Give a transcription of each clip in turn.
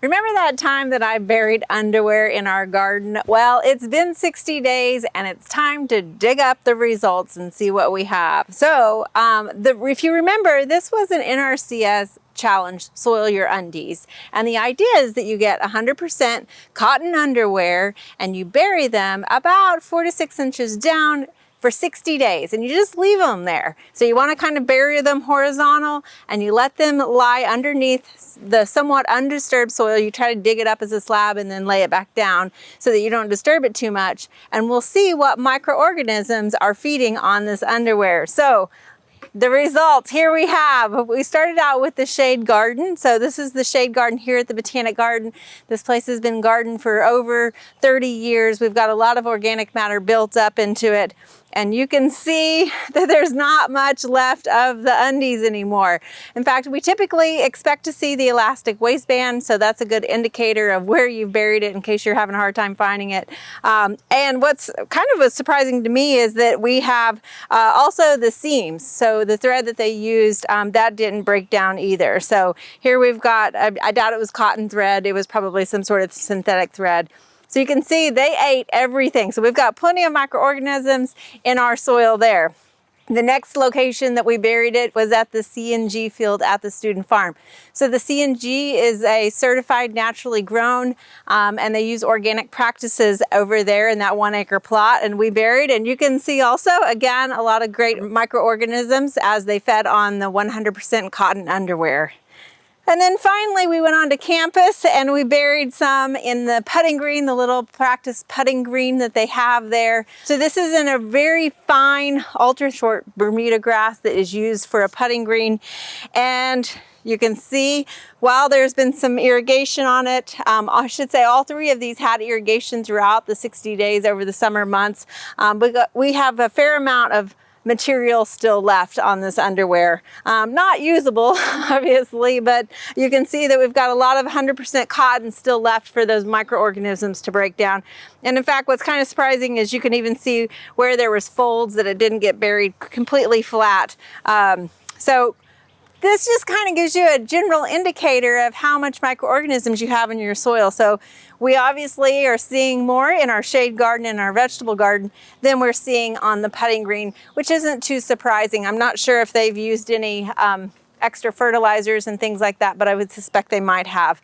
Remember that time that I buried underwear in our garden? Well, it's been 60 days and it's time to dig up the results and see what we have. So if you remember, this was an NRCS challenge, Soil Your Undies. And the idea is that you get 100% cotton underwear and you bury them about 4 to 6 inches down for 60 days, and you just leave them there. So you want to kind of bury them horizontal and you let them lie underneath the somewhat undisturbed soil. You try to dig it up as a slab and then lay it back down so that you don't disturb it too much. And we'll see what microorganisms are feeding on this underwear. So the results, here we have. We started out with the shade garden. So this is the shade garden here at the Botanic Garden. This place has been gardened for over 30 years. We've got a lot of organic matter built up into it. And you can see that there's not much left of the undies anymore. In fact, we typically expect to see the elastic waistband, so that's a good indicator of where you've buried it in case you're having a hard time finding it. And what's kind of surprising to me is that we have also the seams. So the thread that they used, that didn't break down either. So here we've got, I doubt it was cotton thread. It was probably some sort of synthetic thread. So you can see they ate everything. So we've got plenty of microorganisms in our soil there. The next location that we buried it was at the C&G field at the student farm. So the C&G is a certified naturally grown, and they use organic practices over there in that 1 acre plot. And we buried, and you can see also, again, a lot of great microorganisms as they fed on the 100% cotton underwear. And then finally we went on to campus and we buried some in the putting green, the little practice putting green that they have there. So this is in a very fine, ultra short Bermuda grass that is used for a putting green. And you can see, while there's been some irrigation on it, I should say all 3 of these had irrigation throughout the 60 days over the summer months. We have a fair amount of material still left on this underwear. Not usable, obviously, but you can see that we've got a lot of 100% cotton still left for those microorganisms to break down. And in fact, what's kind of surprising is you can even see where there was folds that it didn't get buried completely flat. So this just kind of gives you a general indicator of how much microorganisms you have in your soil. So we obviously are seeing more in our shade garden and our vegetable garden than we're seeing on the putting green, which isn't too surprising. I'm not sure if they've used any extra fertilizers and things like that, but I would suspect they might have.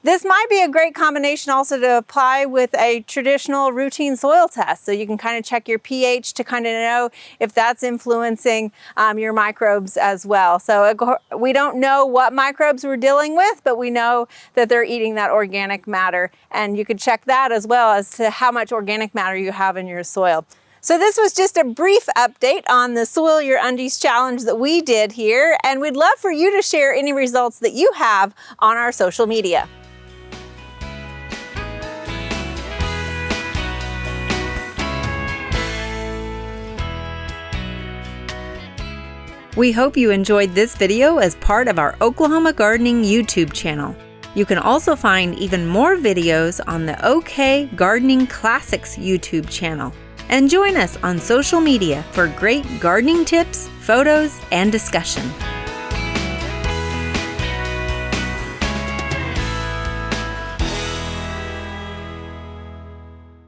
This might be a great combination also to apply with a traditional routine soil test. So you can kind of check your pH to kind of know if that's influencing your microbes as well. So we don't know what microbes we're dealing with, but we know that they're eating that organic matter. And you could check that as well as to how much organic matter you have in your soil. So this was just a brief update on the Soil Your Undies challenge that we did here. And we'd love for you to share any results that you have on our social media. We hope you enjoyed this video as part of our Oklahoma Gardening YouTube channel. You can also find even more videos on the OK Gardening Classics YouTube channel. And join us on social media for great gardening tips, photos, and discussion.